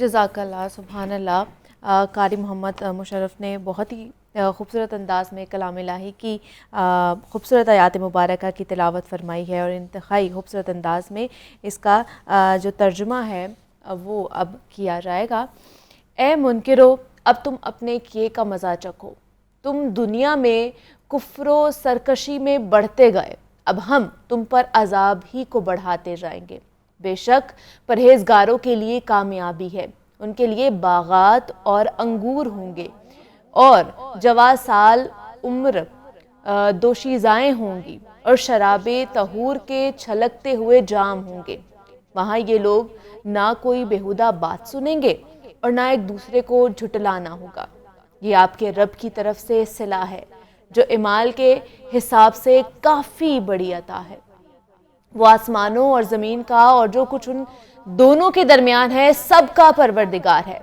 जज़ाकल्लाह सुभान अल्लाह। कारी मोहम्मद मुशर्रफ ने बहुत ही ख़ूबसूरत अंदाज़ में कलाम इलाही की ख़ूबसूरत आयात मुबारका की तिलावत फरमाई है और इंतहाई ख़ूबसूरत अंदाज़ में इसका जो तर्जुमा है वो अब किया जाएगा। ए मुनकिरो, अब तुम अपने किए का मज़ा चखो। तुम दुनिया में कुफ्रो सरकशी में बढ़ते गए, अब हम तुम पर अजाब ही को बढ़ाते जाएंगे। बेशक परहेजगारों के लिए कामयाबी है, उनके लिए बागात और अंगूर होंगे और जवा साल उम्र दोशीज़ाएँ होंगी और शराबे तहूर के छलकते हुए जाम होंगे। वहाँ ये लोग ना कोई बेहुदा बात सुनेंगे और ना एक दूसरे को झुटलाना होगा। ये आपके रब की तरफ से सिला है जो इमाल के हिसाब से काफ़ी बड़ी अता है। वो आसमानों और ज़मीन का और जो कुछ उन दोनों के दरमियान है सबका परवरदिगार है,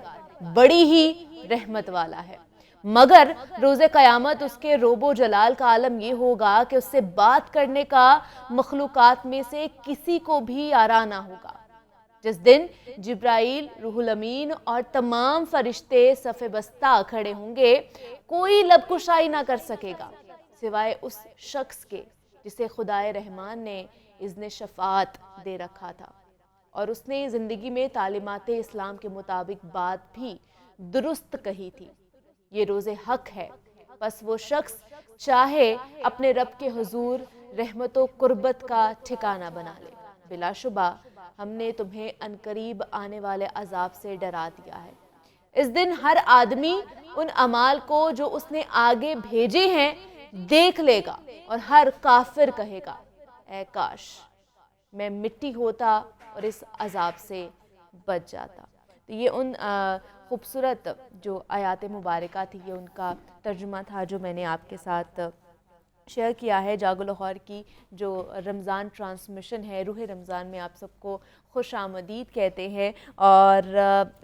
बड़ी ही रहमत वाला है। मगर रोज़े क़यामत उसके रोबो जलाल का आलम ये होगा कि उससे बात करने का मखलूक़ात में से किसी को भी आरा ना होगा। जिस दिन जिब्राइल, रूहुल अमीन और तमाम फरिश्ते सफ़े बस्ता खड़े होंगे, कोई लबकुशाई ना कर सकेगा सिवाय उस शख्स के जिसे खुदाए रहमान ने इज़्न शफ़ाअत दे रखा था और उसने ज़िंदगी में तालीमात इस्लाम के मुताबिक बात भी दुरुस्त कही थी। ये रोज़े हक है, बस वो शख्स चाहे अपने रब के हुजूर रहमतो कुर्बत का ठिकाना बना ले। बिलाशुबा हमने तुम्हें अनकरीब आने वाले अजाब से डरा दिया है। इस दिन हर आदमी उन अमाल को जो उसने आगे भेजे हैं देख लेगा और हर काफिर कहेगा, ऐ काश मैं मिट्टी होता और इस अजाब से बच जाता। तो ये उन खूबसूरत जो आयात मुबारका थी, ये उनका तर्जुमा था जो मैंने आपके साथ शेयर किया है। जागो लाहौर की जो रमज़ान ट्रांसमिशन है, रूह रमज़ान में आप सबको खुश आमदीद कहते हैं। और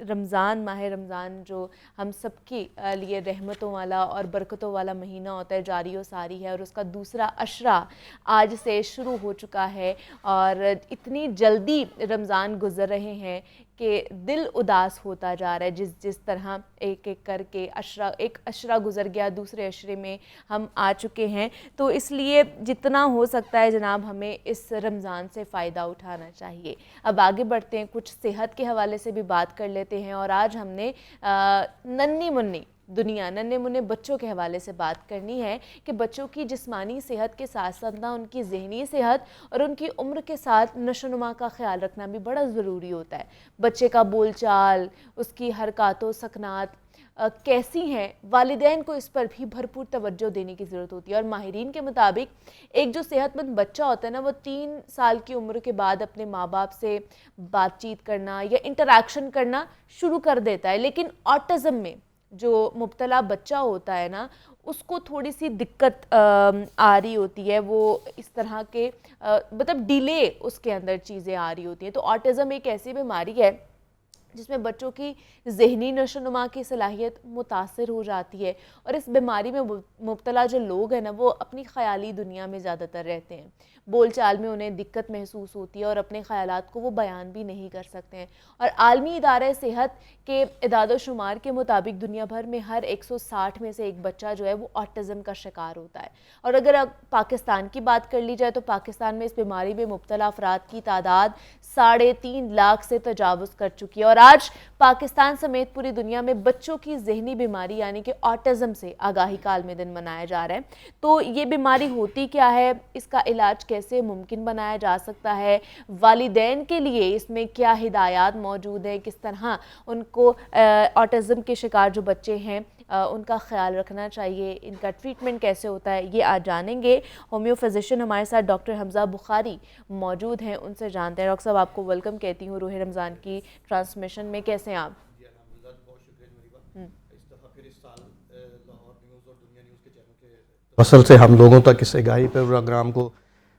रमज़ान, माह रमज़ान जो हम सबके लिए रहमतों वाला और बरकतों वाला महीना होता है, जारी व सारी है और उसका दूसरा अशरा आज से शुरू हो चुका है और इतनी जल्दी रमज़ान गुज़र रहे हैं कि दिल उदास होता जा रहा है। जिस तरह एक एक करके एक अशरा गुज़र गया, दूसरे अशरे में हम आ चुके हैं। तो इसलिए जितना हो सकता है जनाब हमें इस रमज़ान से फ़ायदा उठाना चाहिए। अब आगे बढ़ते हैं, कुछ सेहत के हवाले से भी बात कर लेते हैं। और आज हमने नन्ही मुन्नी दुनिया, नन्हे मुन्ने बच्चों के हवाले से बात करनी है कि बच्चों की जिस्मानी सेहत के साथ साथ ना उनकी ज़हनी सेहत और उनकी उम्र के साथ नशोनुमा का ख्याल रखना भी बड़ा ज़रूरी होता है। बच्चे का बोलचाल, उसकी हरकतों सकनात कैसी हैं, वालिदैन को इस पर भी भरपूर तवज्जो देने की ज़रूरत होती है। और माहिरीन के मुताबिक एक जो सेहतमंद बच्चा होता है ना, वो 3 साल की उम्र के बाद अपने माँ बाप से बातचीत करना या इंटरेक्शन करना शुरू कर देता है। लेकिन ऑटिज़म में जो मुब्तला बच्चा होता है ना, उसको थोड़ी सी दिक्कत आ रही होती है, वो इस तरह के मतलब डिले उसके अंदर चीज़ें आ रही होती हैं। तो ऑटिज़म एक ऐसी बीमारी है जिसमें बच्चों की ज़हनी नशोनुमा की सलाहियत मुतासर हो जाती है, और इस बीमारी में मुब्तला जो लोग हैं ना, वो अपनी ख़याली दुनिया में ज़्यादातर रहते हैं। बोलचाल में उन्हें दिक्कत महसूस होती है और अपने ख़यालात को वो बयान भी नहीं कर सकते हैं। और आलमी इदारे सेहत के इदाद शुमार के मुताबिक दुनिया भर में हर 160 में से एक बच्चा जो है वो ऑटिज़म का शिकार होता है। और अगर अब पाकिस्तान की बात कर ली जाए तो पाकिस्तान में इस बीमारी में मुब्तला अफराद की तादाद 3.5 लाख से तजावुज़ कर चुकी है। और आज पाकिस्तान समेत पूरी दुनिया में बच्चों की ज़हनी बीमारी यानी कि ऑटिज़म से आगाही का आलमी दिन मनाया जा रहा है। तो ये बीमारी होती क्या है, इसका इलाज कैसे मुमकिन बनाया जा सकता है, वालिदैन के लिए इसमें क्या हिदायत मौजूद है, किस तरह उनको ऑटिज़म के शिकार जो बच्चे हैं उनका ख्याल रखना चाहिए, इनका ट्रीटमेंट कैसे होता है, ये आज जानेंगे। होम्यो फिजिशियन हमारे साथ डॉक्टर हमजा बुखारी मौजूद हैं, उनसे जानते हैं। डॉक्टर साहब, आपको वेलकम कहती हूँ रोहे रमज़ान की ट्रांसमिशन में। कैसे हैं आप? असल से हम लोगों तक इस आगाही प्रोग्राम को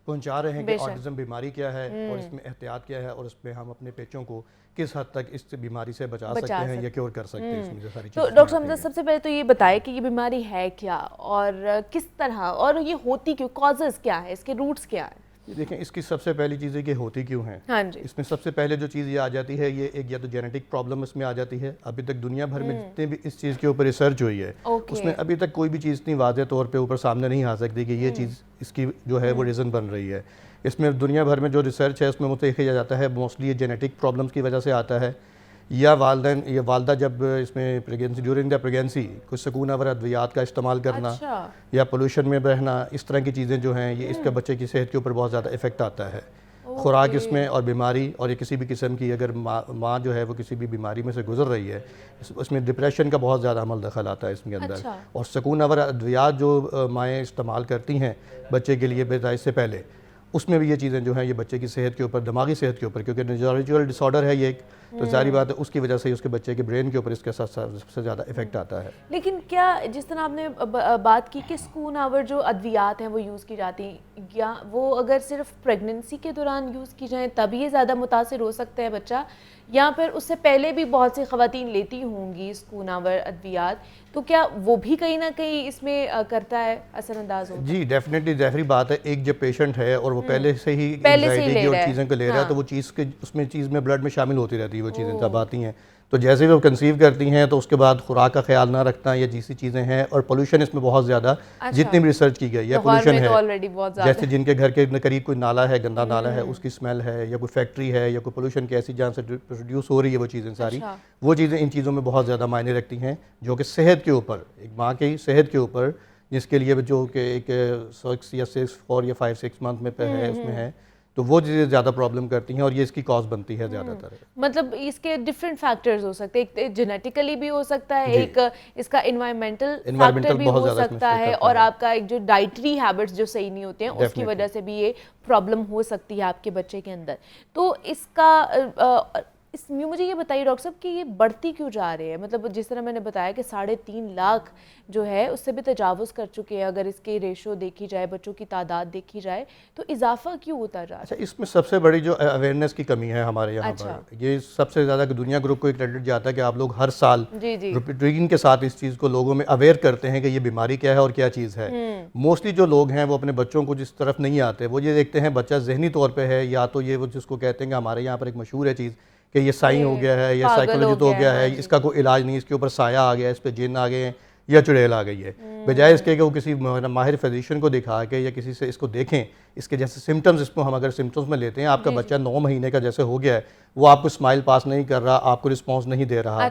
पहुंचा रहे हैं कि ऑटिज़म बीमारी क्या है और इसमें एहतियात क्या है और इसमें हम अपने बच्चों को किस हद तक इस बीमारी से बचा सकते हैं या क्योर कर सकते हैं। इसमें जो सारी तो डॉक्टर हमजा, सबसे पहले तो ये बताएं कि ये बीमारी है क्या और किस तरह, और ये होती क्यों, कॉजेज़ क्या है, इसके रूट्स क्या है? देखें, इसकी सबसे पहली चीज़ है कि होती क्यों है। हाँ जी। इसमें सबसे पहले जो चीज़ ये आ जाती है, ये एक या तो जेनेटिक प्रॉब्लम इसमें आ जाती है। अभी तक दुनिया भर में जितने भी इस चीज़ के ऊपर रिसर्च हुई है उसमें अभी तक कोई भी चीज़ इतनी वाज़ेह तौर पे ऊपर सामने नहीं आ सकती कि ये चीज़ इसकी जो है वो रीज़न बन रही है। इसमें दुनिया भर में जो रिसर्च है उसमें मुझे देखा जाता है मोस्टली ये जेनेटिक प्रॉब्लम्स की वजह से आता है, या वालदैन या वालदा जब इसमें प्रेगनेंसी ड्यूरिंग द प्रेगनेंसी कुछ सकून आवर अद्वियात का इस्तेमाल करना या पोल्यूशन में रहना, इस तरह की चीज़ें जो हैं ये इसके बच्चे की सेहत के ऊपर बहुत ज़्यादा इफेक्ट आता है। खुराक इसमें और बीमारी, और ये किसी भी किस्म की अगर माँ जो है वो किसी भी बीमारी में से गुजर रही है, इसमें डिप्रेशन का बहुत ज़्यादा अमल दखल आता है इसके अंदर। और सकून आवर अद्वियात जो माएँ इस्तेमाल करती हैं बच्चे के लिए पैदाइश से पहले, उसमें भी ये चीज़ें जो हैं ये बच्चे की सेहत के ऊपर, दिमागी सेहत के ऊपर, क्योंकि न्यूरोलॉजिकल डिसऑर्डर है ये एक, तो जारी बात है उसकी वजह से उसके बच्चे के ब्रेन के ऊपर इसके साथ सबसे ज़्यादा इफेक्ट आता है। लेकिन क्या जिस तरह आपने बात की कि सकून आवर जो अद्वियात हैं वो यूज़ की जाती हैं, या वो अगर सिर्फ प्रेगनेंसी के दौरान यूज़ की जाएँ तभी ये ज़्यादा मुतासिर हो सकता है बच्चा, या फिर उससे पहले भी बहुत सी ख़वातीन लेती होंगी सकून आवर अद्वियात, तो क्या वो भी कहीं ना कहीं इसमें करता है असरअंदाज होता है? जी डेफिनेटली, ज़ाहिर बात है, एक जब पेशेंट है और वो पहले से ही एंजाइटी की और चीज़ों को ले रहा है तो वो चीज़ के उसमें चीज़ में ब्लड में शामिल होती रहती है वो चीज़ें जब आती हैं। तो जैसे भी वो कंसीव करती हैं तो उसके बाद खुराक का ख्याल ना रखना या जैसी चीज़ें हैं, और पोल्यूशन इसमें बहुत ज़्यादा, जितनी भी रिसर्च की गई है पोल्यूशन है, जैसे जिनके घर के करीब कोई नाला है, गंदा नाला है, उसकी स्मेल है, या कोई फैक्ट्री है या कोई पोल्यूशन की ऐसी जहाँ से प्रोड्यूस हो रही है वो चीज़ें सारी, वो चीज़ें इन चीज़ों में बहुत ज़्यादा मायने रखती हैं, जो कि सेहत के ऊपर, एक माँ की सेहत के ऊपर, जिसके लिए जो कि एक 6 या 4 या 5-6 मंथ में है उसमें है, तो वो चीज़ें ज़्यादा प्रॉब्लम करती हैं और ये इसकी कॉज बनती है ज़्यादातर। मतलब इसके डिफरेंट फैक्टर्स हो सकते हैं, एक जेनेटिकली भी हो सकता है, एक इसका इन्वायरमेंटल फैक्टर भी हो सकता है, और आपका एक जो डाइटरी हैबिट्स जो सही नहीं होते हैं उसकी वजह से भी ये प्रॉब्लम हो सकती है आपके बच्चे के अंदर। तो इसका इसमें मुझे ये बताइए डॉक्टर साहब कि ये बढ़ती क्यों जा रही है, मतलब जिस तरह मैंने बताया कि 3.5 लाख जो है उससे भी तजावुज़ कर चुके हैं, अगर इसके रेशो देखी जाए, बच्चों की तादाद देखी जाए, तो इज़ाफ़ा क्यों होता जा रहा है? अच्छा, इसमें सबसे बड़ी जो अवेयरनेस की कमी है हमारे यहाँ पर, ये सबसे ज़्यादा दुनिया ग्रुप को एक क्रेडिट जाता है कि आप लोग हर साल रूटीन के साथ इस चीज़ को लोगों में अवेयर करते हैं कि ये बीमारी क्या है और क्या चीज़ है। मोस्टली जो लोग हैं वो अपने बच्चों को जिस तरफ नहीं आते, वो ये देखते हैं बच्चा जहनी तौर पर है, या तो ये वो जिसको कहते हैं कि हमारे यहाँ पर एक मशहूर है चीज़ कि ये साई हो गया है या साइकोलॉजी तो हो गया है, इसका कोई इलाज नहीं, इसके ऊपर साया आ गया है, इस पर जिन आ गए हैं या चुड़ैल आ गई है। बजाय इसके कि वो किसी माहिर फिजिशियन को दिखा के या किसी से इसको देखें, इसके जैसे सिम्टम्स, इसको हम अगर सिम्टम्स में लेते हैं, आपका बच्चा 9 महीने का जैसे हो गया है, वो आपको स्माइल पास नहीं कर रहा, आपको रिस्पॉन्स नहीं दे रहा,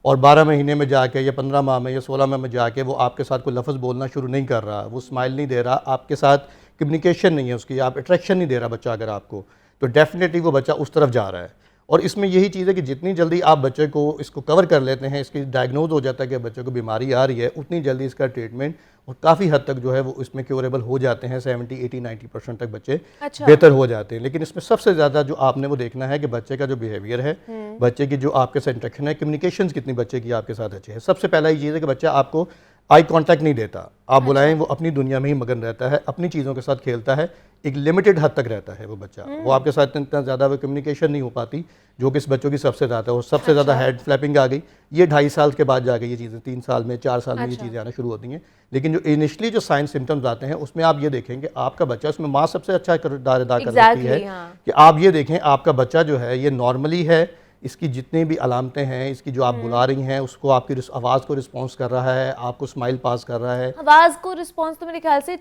और 12 महीने में जाके या 15 माह में या 16 माह में जाके वो आपके साथ कोई लफ्ज़ बोलना शुरू नहीं कर रहा, वो स्माइल नहीं दे रहा, आपके साथ कम्युनिकेशन नहीं है उसकी, आप अट्रैक्शन नहीं दे रहा बच्चा अगर आपको, तो डेफिनेटली वो बच्चा उस तरफ जा रहा है। और इसमें यही चीज़ है कि जितनी जल्दी आप बच्चे को इसको कवर कर लेते हैं, इसकी डायग्नोज हो जाता है कि बच्चे को बीमारी आ रही है, उतनी जल्दी इसका ट्रीटमेंट और काफ़ी हद तक जो है वो इसमें क्योरेबल हो जाते हैं। 70, 80, 90% तक बच्चे बेहतर हो जाते हैं। लेकिन इसमें सबसे ज़्यादा जो आपने वो देखना है कि बच्चे का जो बिहेवियर है, बच्चे की जो आपके साथ इंटरेक्शन है, कम्युनिकेशन कितनी बच्चे की आपके साथ अच्छी है। सबसे पहला ये चीज़ है कि बच्चा आपको आई कांटेक्ट नहीं देता, आप बुलाएं वो अपनी दुनिया में ही मगन रहता है, अपनी चीज़ों के साथ खेलता है, एक लिमिटेड हद तक रहता है वो बच्चा। वो आपके साथ इतना ज़्यादा वो कम्युनिकेशन नहीं हो पाती, जो कि इस बच्चों की सबसे ज़्यादा हो। सबसे ज़्यादा हेड फ्लैपिंग आ गई, ये 2.5 साल के बाद जाके ये चीज़ें 3 साल में 4 साल में ये चीज़ें आना शुरू होती हैं। लेकिन जो इनिशियली जो साइन सिम्टम्स आते हैं उसमें आप ये देखेंगे आपका बच्चा, उसमें माँ सबसे अच्छा किरदार अदा कर सकती है कि आप ये देखें आपका बच्चा जो है ये नॉर्मली है, इसकी जितनी भी अलामतें हैं, इसकी जो आप बुला रही हैं उसको, आपकी आवाज़ को रिस्पॉन्स कर रहा है, आपको स्माइल पास कर रहा है। आवाज़ को रिस्पॉन्स तो मेरे ख्याल से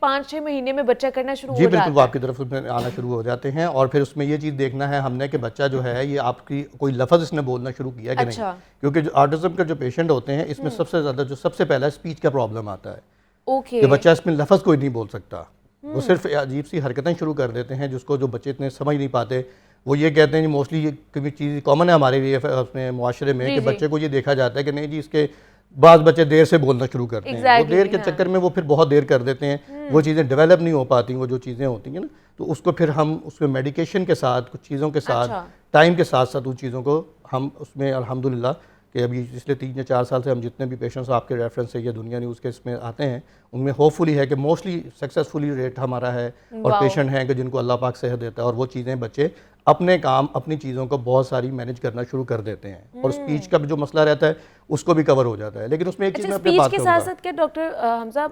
5-6 महीने में बच्चा करना शुरू हो जाता है। जी बिल्कुल, वो आपकी तरफ उसमें आना शुरू हो जाते हैं। और फिर उसमें ये चीज़ देखना है हमने कि बच्चा जो है ये आपकी कोई लफ्ज़ इसने बोलना शुरू किया कि नहीं, क्योंकि जो ऑटिज़म के जो पेशेंट होते हैं इसमें सबसे ज़्यादा जो सबसे पहला स्पीच का प्रॉब्लम आता है कि बच्चा इसमें लफ्ज़ कोई नहीं बोल सकता, वो सिर्फ अजीब सी हरकतें शुरू कर देते हैं जिसको जो बच्चे इतने समझ नहीं पाते। वो ये कहते हैं जी, मोस्टली ये कभी चीज़ कॉमन है हमारे लिए अपने मुआशरे में कि बच्चे को ये देखा जाता है कि नहीं जी इसके बाज़ बच्चे देर से बोलना शुरू करते हैं, वो देर के चक्कर में वो फिर बहुत देर कर देते हैं, वो चीज़ें डेवलप नहीं हो पाती, वो जो चीज़ें होती हैं ना, तो उसको फिर हम उसमें मेडिकेशन के साथ, कुछ चीज़ों के साथ, टाइम के साथ साथ उन चीज़ों को हम उसमें अल्हम्दुलिल्लाह कि अभी पिछले 3 या 4 साल से हम जितने भी पेशेंट्स आपके रेफरेंस से या दुनिया न्यूज़ के इसमें आते हैं उनमें होपफुली है कि मोस्टली सक्सेसफुली रेट हमारा है और पेशेंट हैं कि जिनको अल्लाह पाक सेहत देता है और वो चीज़ें बच्चे अपने काम अपनी चीज़ों को बहुत सारी मैनेज करना शुरू कर देते हैं और स्पीच का जो मसला रहता है उसको भी कवर हो जाता है। लेकिन उसमें एक चीज़ मैं अपनी बात के साथ साथ क्या डॉक्टर हमजा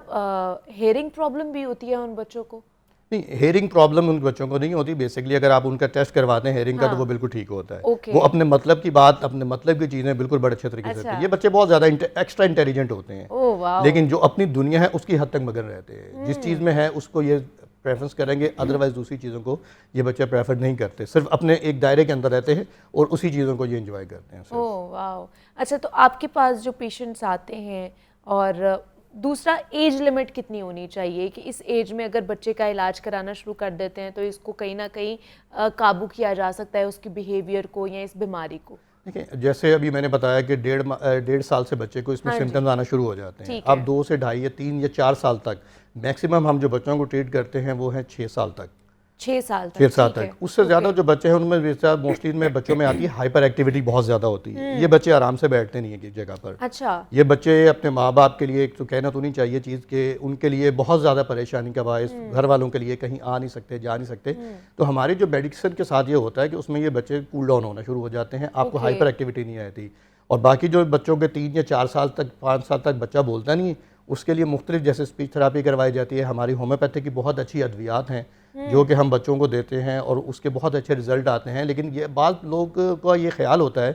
हेयरिंग प्रॉब्लम भी होती है उन बच्चों को? नहीं, हेयरिंग प्रॉब्लम उन बच्चों को नहीं होती। बेसिकली अगर आप उनका टेस्ट करवाते हैं हेयरिंग का तो वो बिल्कुल ठीक होता है। वो अपने मतलब की बात, अपने मतलब की चीज़ें बिल्कुल बड़े अच्छे तरीके से करते हैं। ये बच्चे बहुत ज़्यादा एक्स्ट्रा इंटेलिजेंट होते हैं, लेकिन जो अपनी दुनिया है उसकी हद तक मगन रहते हैं। जिस चीज़ में है उसको ये प्रेफरेंस करेंगे, अदरवाइज दूसरी चीज़ों को ये बच्चे प्रेफर नहीं करते, सिर्फ अपने एक दायरे के अंदर रहते हैं और उसी चीज़ों को ये एंजॉय करते हैं। ओह वाह। अच्छा, तो आपके पास जो पेशेंट्स आते हैं और दूसरा एज लिमिट कितनी होनी चाहिए कि इस एज में अगर बच्चे का इलाज कराना शुरू कर देते हैं तो इसको कहीं ना कहीं काबू किया जा सकता है, उसकी बिहेवियर को या इस बीमारी को? देखिए, जैसे अभी मैंने बताया कि 1.5 साल से बच्चे को इसमें सिम्टम्स आना शुरू हो जाते हैं। अब 2 से 2.5 या 3 या 4 साल तक मैक्सिमम हम जो बच्चों को ट्रीट करते हैं वो है 6 साल तक। 6 साल तक। उससे ज़्यादा जो बच्चे हैं उनमें मोस्टली में बच्चों में आती है हाइपर एक्टिविटी बहुत ज़्यादा होती है। ये बच्चे आराम से बैठते नहीं है किसी जगह पर। अच्छा। ये बच्चे अपने माँ बाप के लिए, एक तो कहना तो नहीं चाहिए चीज़ के, उनके लिए बहुत ज़्यादा परेशानी का बायस, घर वालों के लिए कहीं आ नहीं सकते, जा नहीं सकते। तो हमारी जो मेडिसिन के साथ ये होता है कि उसमें ये बच्चे कूल डाउन होना शुरू हो जाते हैं, आपको हाइपर एक्टिविटी नहीं आती। और बाकी जो बच्चों के 3 या 4 साल तक, 5 साल तक बच्चा बोलता नहीं है, उसके लिए मुख्तलिफ जैसे स्पीच थेरापी करवाई जाती है। हमारी होम्योपैथी की बहुत अच्छी अद्वियात हैं जो कि हम बच्चों को देते हैं और उसके बहुत अच्छे रिजल्ट आते हैं। लेकिन ये बात लोग का ये ख्याल होता है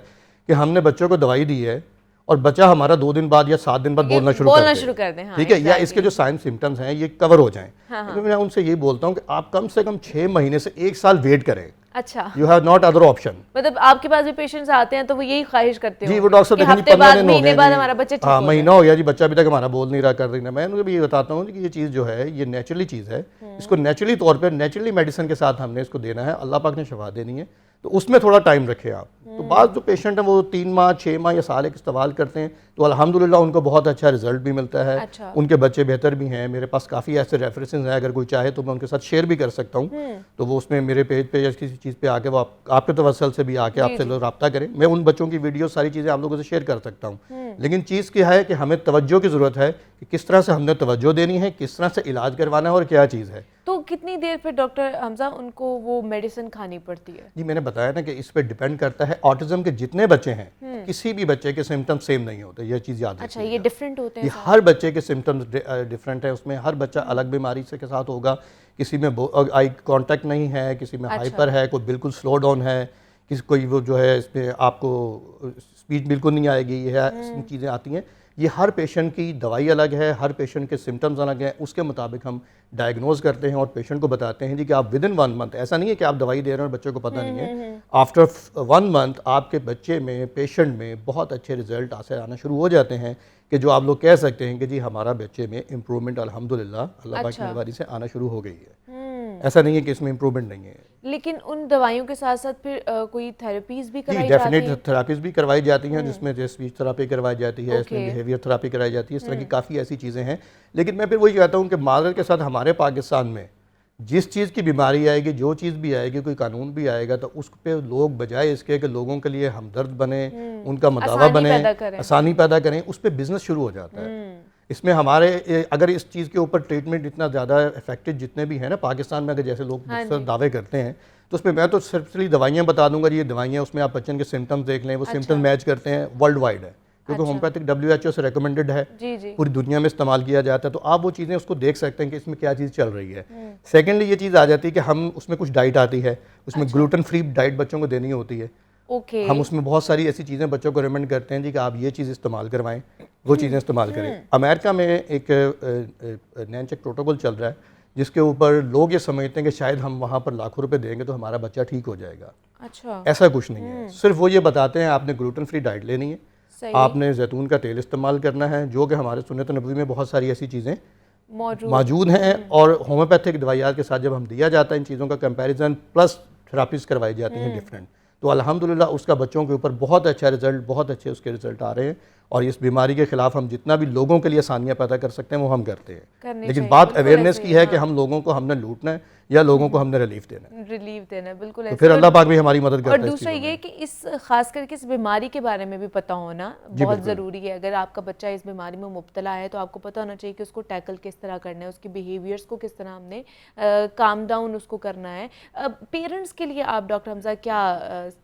कि हमने बच्चों को दवाई दी है और बच्चा हमारा 2 दिन बाद या 7 दिन बाद बोलना शुरू कर दे, ठीक है, या इसके जो साइन सिम्टम्स हैं ये कवर हो जाएं। तो मैं उनसे ये बोलता हूँ कि आप कम से कम 6 महीने से 1 साल वेट करें। अच्छा, you have not other option. मतलब आपके पास भी पेशेंट्स आते हैं तो वो यही ख्वाहिश करते हैं जी, वो डॉक्टर साहब हफ्ते बाद, महीने बाद हमारा बच्चा ठीक हो जाए। महीना हो गया जी, बच्चा अभी तक हमारा बोल नहीं रहा, कर रही ना। मैं उनको भी ये बताता हूँ कि ये चीज़ जो है ये नेचुरली चीज़ है, इसको नेचुरली तौर पर नेचुरली मेडिसिन के साथ हमने इसको देना है। अल्लाह पाक ने शफा देनी है, तो उसमें थोड़ा टाइम रखें आप। तो बाद जो पेशेंट हैं वो 3 माह, 6 माह या साल एक इस्तेमाल करते हैं तो अल्हम्दुलिल्लाह उनको बहुत अच्छा रिजल्ट भी मिलता है। अच्छा। उनके बच्चे बेहतर भी हैं। मेरे पास काफ़ी ऐसे रेफरेंसेस हैं, अगर कोई चाहे तो मैं उनके साथ शेयर भी कर सकता हूँ। तो वो उसमें मेरे पेज पे या किसी चीज़ पे आके वो आपके तवसल से भी आके आपसे लोग रब्ता करें। मैं उन बच्चों की वीडियो सारी चीज़ें आप लोगों से शेयर कर सकता हूँ। लेकिन चीज़ क्या है कि हमें तवज्जो की ज़रूरत है कि किस तरह से हमने तवज्जो देनी है, किस तरह से इलाज करवाना है और क्या चीज़ है। तो कितनी देर फिर डॉक्टर हमजा उनको वो मेडिसिन खानी पड़ती है? जी, मैंने बताया ना कि इस पे डिपेंड करता है। ऑटिज्म के जितने बच्चे हैं किसी भी बच्चे के सिम्टम्स सेम नहीं होते, ये चीज़ याद रखिए। अच्छा, ये डिफरेंट होते हैं? हर बच्चे के सिम्टम्स डिफरेंट है। उसमें हर बच्चा अलग बीमारी से के साथ होगा। किसी में आई कांटेक्ट नहीं है, किसी में हाइपर है, कोई बिल्कुल स्लो डाउन है, किसी कोई वो जो है इसमें आपको स्पीच बिल्कुल नहीं आएगी, ये चीज़ें आती हैं। ये हर पेशेंट की दवाई अलग है, हर पेशेंट के सिम्टम्स अलग हैं, उसके मुताबिक हम डायग्नोज करते हैं और पेशेंट को बताते हैं जी कि आप विदिन 1 मंथ, ऐसा नहीं है कि आप दवाई दे रहे हैं और बच्चे को पता नहीं है, आफ्टर 1 मंथ आपके बच्चे में, पेशेंट में बहुत अच्छे रिजल्ट आना शुरू हो जाते हैं कि जो आप लोग कह सकते हैं कि जी हमारा बच्चे में इम्प्रूवमेंट अल्हम्दुलिल्लाह अल्लाह पाक की मेहरबानी से आना शुरू हो गई है। ऐसा नहीं है कि इसमें इम्प्रूवमेंट नहीं है। लेकिन उन दवाइयों के साथ साथ फिर कोई थेरेपीज भी जी कराई जाती डेफिनेट हैं? थेरापीज भी करवाई जाती हैं, जिसमें जैसे स्पीच थेरापी करवाई जाती है, इसमें बिहेवियर थेरापी कराई जाती है, इस तरह की काफ़ी ऐसी चीज़ें हैं। लेकिन मैं फिर वही कहता हूँ कि मादर के साथ हमारे पाकिस्तान में जिस चीज़ की बीमारी आएगी, जो चीज़ भी आएगी, कोई कानून भी आएगा, तो उस पे लोग बजाय इसके कि लोगों के लिए हमदर्द बने, उनका मदावा बने, आसानी पैदा करें, उस पर बिजनेस शुरू हो जाता है। इसमें हमारे अगर इस चीज़ के ऊपर ट्रीटमेंट इतना ज़्यादा इफेक्टिव जितने भी हैं ना पाकिस्तान में, अगर जैसे लोग मुख्तलिफ दावे करते हैं, तो उसमें मैं तो सिर्फ दवाइयाँ बता दूंगा, ये दवाइयाँ उसमें आप बच्चन के सिम्टम्स देख लें, वो सिम्टम्स मैच करते हैं, वर्ल्ड वाइड है, क्योंकि होम्योपैथिक WHO से रिकमेंडेड है, पूरी दुनिया में इस्तेमाल किया जाता है, तो आप वो चीज़ें उसको देख सकते हैं कि इसमें क्या चीज़ चल रही है। सेकेंडली ये चीज़ आ जाती है कि हम उसमें कुछ डाइट आती है, उसमें ग्लूटेन फ्री डाइट बच्चों को देनी होती है। हम उसमें बहुत सारी ऐसी चीज़ें बच्चों को रिकमेंड करते हैं जी कि आप ये चीज़ इस्तेमाल करवाएं, वो चीज़ें इस्तेमाल करें। अमेरिका में एक नैन चेक प्रोटोकॉल चल रहा है, जिसके ऊपर लोग ये समझते हैं कि शायद हम वहाँ पर लाखों रुपए देंगे तो हमारा बच्चा ठीक हो जाएगा। अच्छा, ऐसा कुछ नहीं है, सिर्फ वो ये बताते हैं आपने ग्लूटेन फ्री डाइट लेनी है, आपने जैतून का तेल इस्तेमाल करना है, जो कि हमारे सुन्नत नबवी में बहुत सारी ऐसी चीज़ें मौजूद हैं, और होम्योपैथिक दवाइयात के साथ जब हम दिया जाता है इन चीज़ों का कंपैरिजन प्लस थेरापीज करवाई जाती हैं डिफरेंट, तो अल्हम्दुलिल्लाह उसका बच्चों के ऊपर बहुत अच्छा रिजल्ट, बहुत अच्छे उसके रिजल्ट आ रहे हैं। और इस बीमारी के खिलाफ हम जितना भी लोगों के लिए आसानियाँ पैदा कर सकते हैं वो हम करते हैं, लेकिन बात अवेयरनेस की है कि हम लोगों को हमने लूटना है या लोगों को हमने रिलीफ देना है, बिल्कुल। तो फिर अल्लाह पाक भी हमारी मदद करता है। और दूसरा ये कि इस खास करके इस बीमारी के बारे में भी पता होना बहुत ज़रूरी है। अगर आपका बच्चा इस बीमारी में मुब्तला है तो आपको पता होना चाहिए कि उसको टैकल किस तरह करना है, उसके बिहेवियर्स को किस तरह हमने काम डाउन उसको करना है। पेरेंट्स के लिए आप डॉक्टर हमजा क्या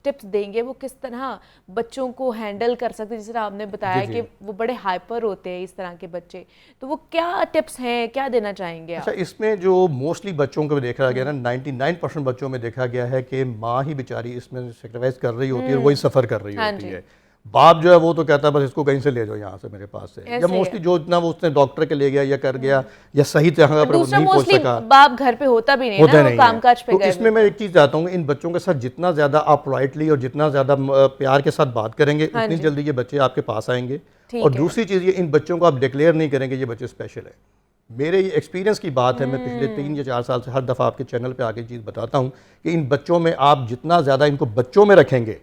टिप्स देंगे, वो किस तरह बच्चों को हैंडल कर सकते हैं? जिस तरह आपने बताया कि वो बड़े हाइपर होते हैं इस तरह के बच्चे, तो वो क्या टिप्स हैं, क्या देना चाहेंगे आप? अच्छा, इसमें जो मोस्टली बच्चों को देखा गया ना, 99% बच्चों में देखा गया है कि माँ ही बेचारी इसमें सेक्रीफाइस कर रही होती है और वही सफ़र कर रही होती है। बाप जो है वो तो कहता है बस इसको कहीं से ले जाओ यहाँ से मेरे पास से, या मोस्टली जो इतना वो उसने डॉक्टर के ले गया या कर गया या सही तरह पर नहीं पहुँच सका, बाप घर पे होता भी नहीं होता ना, नहीं कामकाज पे तो गए। इसमें मैं एक चीज़ चाहता हूँ, इन बच्चों के साथ जितना ज़्यादा आप पोलाइटली और जितना ज़्यादा प्यार के साथ बात करेंगे, उतनी जल्दी ये बच्चे आपके पास आएंगे। और दूसरी चीज़ ये, इन बच्चों को आप डिक्लेयर नहीं करेंगे ये बच्चे स्पेशल है। मेरे ये एक्सपीरियंस की बात है, मैं पिछले 3 या 4 साल से हर दफ़ा आपके चैनल पे आके चीज़ बताता हूँ कि इन बच्चों में आप जितना ज़्यादा इनको बच्चों में रखेंगे,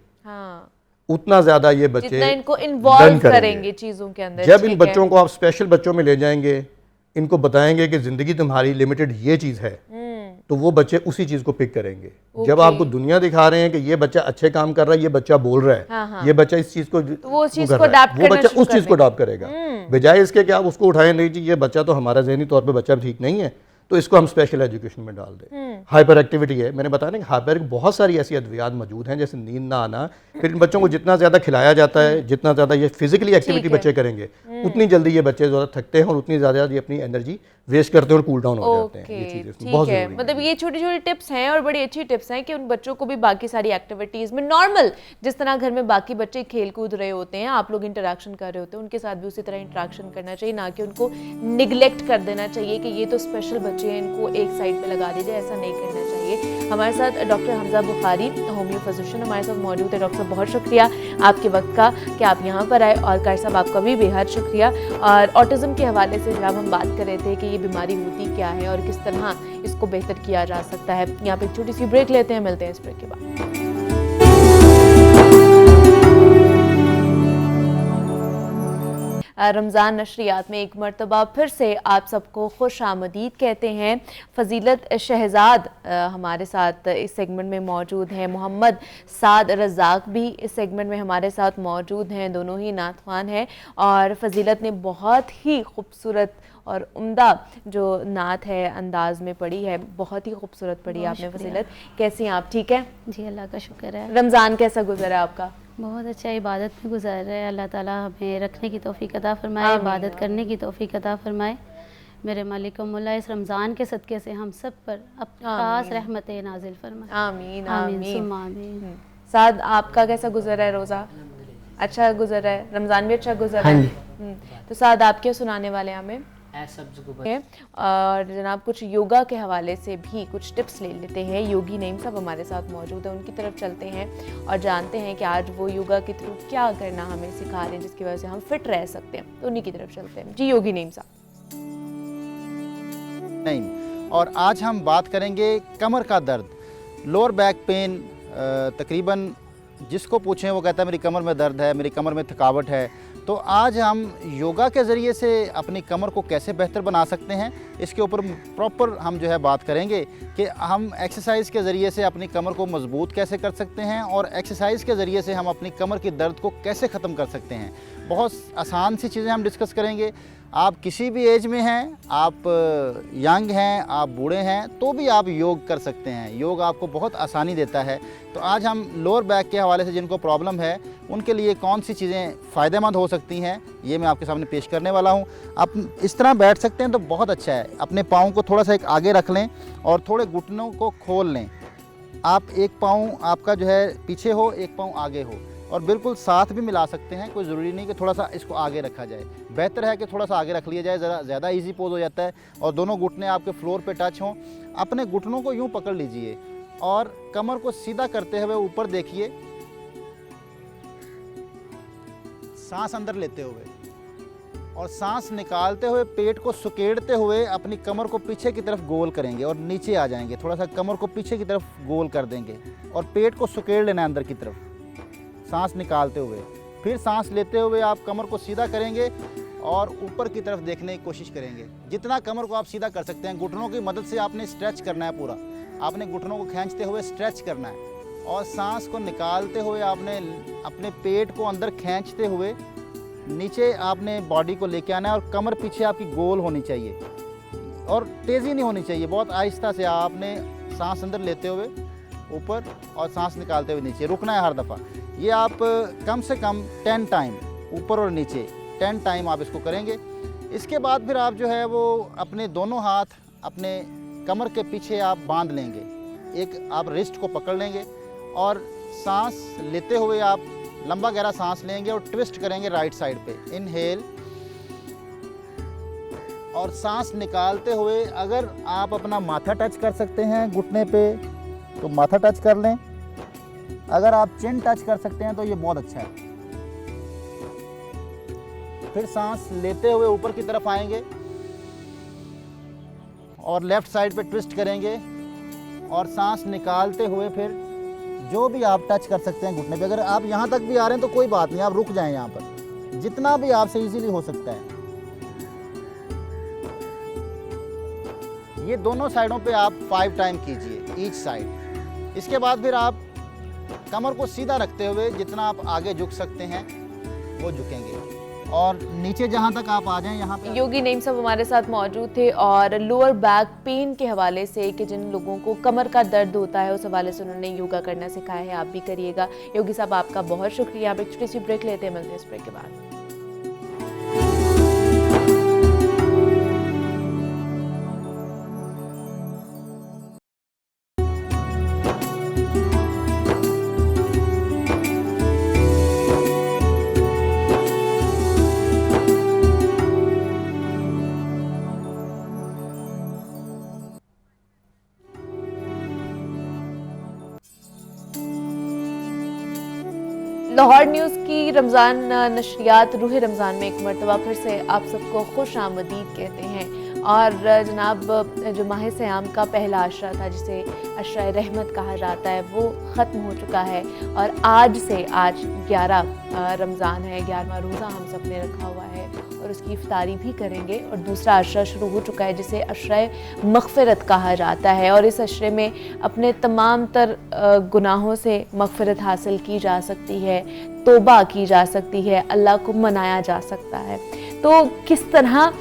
उतना ज़्यादा ये बच्चे इनको इन्वॉल्व करेंगे चीज़ों के अंदर। जब इन बच्चों को आप स्पेशल बच्चों में ले जाएंगे, इनको बताएंगे कि ज़िंदगी तुम्हारी लिमिटेड ये चीज़ है, तो वो बच्चे उसी चीज़ को पिक करेंगे। जब आपको दुनिया दिखा रहे हैं कि ये बच्चा अच्छे काम कर रहा है, ये बच्चा बोल रहा है, ये बच्चा इस चीज़ को वो बच्चा उस चीज़ को अडॉप्ट करेगा, बजाय इसके कि आप उसको उठाएं, नहीं जी ये बच्चा तो हमारा ज़हनी तौर पर बच्चा ठीक नहीं है, तो इसको हम स्पेशल एजुकेशन में डाल दें। हाइपर एक्टिविटी है, मैंने बताया ना कि हाइपर बहुत सारी ऐसी अद्वियात मौजूद हैं, जैसे नींद ना आना। फिर इन बच्चों को जितना ज़्यादा खिलाया जाता है, जितना ज़्यादा ये फिजिकली एक्टिविटी बच्चे करेंगे, उतनी जल्दी ये बच्चे ज़्यादा थकते हैं और उतनी ज़्यादा ये अपनी एनर्जी वेस्ट करते हैं और कूल डाउन हो जाते हैं। ये चीज़ बहुत ज़रूरी है। मतलब ये छोटी छोटी टिप्स हैं और बड़ी अच्छी टिप्स हैं कि उन बच्चों को भी बाकी सारी एक्टिविटीज़ में नॉर्मल, जिस तरह घर में बाकी बच्चे खेल कूद रहे होते हैं, आप लोग इंटरेक्शन कर रहे होते हैं, उनके साथ भी उसी तरह इंटरेक्शन करना चाहिए, ना कि उनको निगलेक्ट कर देना चाहिए कि ये तो स्पेशल बच्चे हैं, इनको एक साइड पे लगा दीजिए, ऐसा नहीं करना चाहिए। हमारे साथ doctor Hamza Bukhari, homeo physician, हमारे साथ मौजूद है। डॉक्टर साहब बहुत शुक्रिया आपके वक्त का कि आप यहाँ पर आए, और कार साहब आपका भी बेहद शुक्रिया। और ऑटिज़म के हवाले से जब हम बात कर रहे थे कि ये बीमारी होती क्या है और किस तरह इसको बेहतर किया जा सकता है, यहाँ पे एक छोटी सी ब्रेक लेते हैं, मिलते हैं इस ब्रेक के बाद। रमज़ान नशरियात में एक मरतबा फिर से आप सबको खुश आमदीद कहते हैं। फ़जीलत शहजाद हमारे साथ इस सेगमेंट में मौजूद हैं, मोहम्मद साद रज़ाक भी इस सेगमेंट में हमारे साथ मौजूद हैं, दोनों ही नातवान हैं। और फ़जीलत ने बहुत ही खूबसूरत और उम्दा जो नात है अंदाज में पढ़ी है, बहुत ही खूबसूरत पढ़ी आपने फ़जीलत। कैसी हैं आप, ठीक है? जी अल्लाह का शुक्र है। रमज़ान कैसा गुजरा आपका? बहुत अच्छा, इबादत में गुजार रहा है। अल्लाह ताला हमें रखने की तौफीक अता फरमाए, इबादत करने की तौफीक अता फरमाए। मेरे मालिक मौला इस रमज़ान के सदक़े से हम सब पर अपनी खास रहमतें नाजिल फरमाए। आमीन आमीन आमीन। साद, आपका कैसा गुजरा है रोज़ा? अच्छा गुजरा है, रमज़ान भी अच्छा गुजरा है। तो साद, आप क्या सुनाने वाले हैं हमें? और जनाब कुछ योगा के हवाले से भी कुछ टिप्स ले लेते हैं। योगी नईम साहब हमारे साथ मौजूद है, उनकी तरफ चलते हैं और जानते हैं कि आज वो योगा के थ्रू क्या करना हमें सिखा रहे हैं जिसकी वजह से हम फिट रह सकते हैं। तो उन्हीं की तरफ चलते हैं। जी योगी नईम साहब। नहीं, और आज हम बात करेंगे कमर का दर्द। लोअर बैक पेन तकरीबन जिसको पूछें वो कहता है मेरी कमर में दर्द है, मेरी कमर में थकावट है। तो आज हम योगा के ज़रिए से अपनी कमर को कैसे बेहतर बना सकते हैं, इसके ऊपर प्रॉपर हम जो है बात करेंगे कि हम एक्सरसाइज के ज़रिए से अपनी कमर को मज़बूत कैसे कर सकते हैं और एक्सरसाइज के ज़रिए से हम अपनी कमर की दर्द को कैसे ख़त्म कर सकते हैं। बहुत आसान सी चीज़ें हम डिस्कस करेंगे। आप किसी भी एज में हैं, आप यंग हैं, आप बूढ़े हैं, तो भी आप योग कर सकते हैं। योग आपको बहुत आसानी देता है। तो आज हम लोअर बैक के हवाले से जिनको प्रॉब्लम है उनके लिए कौन सी चीज़ें फ़ायदेमंद हो सकती हैं, ये मैं आपके सामने पेश करने वाला हूँ। आप इस तरह बैठ सकते हैं तो बहुत अच्छा है। अपने पाँव को थोड़ा सा एक आगे रख लें और थोड़े घुटनों को खोल लें। आप एक पाँव आपका जो है पीछे हो, एक पाँव आगे हो, और बिल्कुल साथ भी मिला सकते हैं। कोई ज़रूरी नहीं कि थोड़ा सा इसको आगे रखा जाए, बेहतर है कि थोड़ा सा आगे रख लिया जाए, ज़रा ज़्यादा इजी पोज हो जाता है। और दोनों घुटने आपके फ्लोर पे टच हों। अपने घुटनों को यूँ पकड़ लीजिए और कमर को सीधा करते हुए ऊपर देखिए, सांस अंदर लेते हुए और सांस निकालते हुए पेट को सुकेड़ते हुए अपनी कमर को पीछे की तरफ गोल करेंगे और नीचे आ जाएंगे। थोड़ा सा कमर को पीछे की तरफ गोल कर देंगे और पेट को सुकेड़ लेना अंदर की तरफ, सांस निकालते हुए। फिर सांस लेते हुए आप कमर को सीधा करेंगे और ऊपर की तरफ देखने की कोशिश करेंगे। जितना कमर को आप सीधा कर सकते हैं, घुटनों की मदद से आपने स्ट्रेच करना है पूरा। आपने घुटनों को खींचते हुए स्ट्रेच करना है और सांस को निकालते हुए आपने अपने पेट को अंदर खींचते हुए नीचे आपने बॉडी को लेके आना है और कमर पीछे आपकी गोल होनी चाहिए और तेज़ी नहीं होनी चाहिए। बहुत आहिस्ता से आपने सांस अंदर लेते हुए ऊपर और सांस निकालते हुए नीचे रुकना है हर दफ़ा। ये आप कम से कम 10 टाइम ऊपर और नीचे 10 टाइम आप इसको करेंगे। इसके बाद फिर आप जो है वो अपने दोनों हाथ अपने कमर के पीछे आप बांध लेंगे। एक आप रिस्ट को पकड़ लेंगे और सांस लेते हुए आप लंबा गहरा सांस लेंगे और ट्विस्ट करेंगे राइट साइड पे। इनहेल और सांस निकालते हुए अगर आप अपना माथा टच कर सकते हैं घुटने पे तो माथा टच कर लें। अगर आप चिन टच कर सकते हैं तो ये बहुत अच्छा है। फिर सांस लेते हुए ऊपर की तरफ आएंगे और लेफ्ट साइड पे ट्विस्ट करेंगे और सांस निकालते हुए फिर जो भी आप टच कर सकते हैं घुटने पे। अगर आप यहाँ तक भी आ रहे हैं तो कोई बात नहीं, आप रुक जाएं यहाँ पर, जितना भी आपसे इजीली हो सकता है। ये दोनों साइडों पे आप 5 टाइम कीजिए ईच साइड। इसके बाद फिर आप कमर को सीधा रखते हुए जितना आप आगे झुक सकते हैं वो झुकेंगे और नीचे जहाँ तक आप आ जाएं यहाँ पे। योगी नईम साहब हमारे साथ मौजूद थे और लोअर बैक पेन के हवाले से कि जिन लोगों को कमर का दर्द होता है उस हवाले से उन्होंने योगा करना सिखाया है। आप भी करिएगा। योगी साहब आपका बहुत शुक्रिया। आप एक छोटी सी ब्रेक लेते हैं, मिलते हैं इस ब्रेक के बाद। लाहौर न्यूज़ की रमज़ान नशरियात रूह रमज़ान में एक मरतबा फिर से आप सबको खुश आमदीद कहते हैं। और जनाब जो माह सयाम का पहला अशरा था जिसे अशरा रहमत कहा जाता है वो ख़त्म हो चुका है और आज 11 रमज़ान है, 11वां रोज़ा हम सब ने रखा हुआ है और उसकी इफ्तारी भी करेंगे और दूसरा अशरा शुरू हो चुका है जिसे अशरा मग़फ़िरत कहा जाता है। और इस अशरे में अपने तमाम तर गुनाहों से मग़फ़िरत हासिल की जा सकती है, तौबा की जा सकती है, अल्लाह को मनाया जा सकता है। तो किस तरह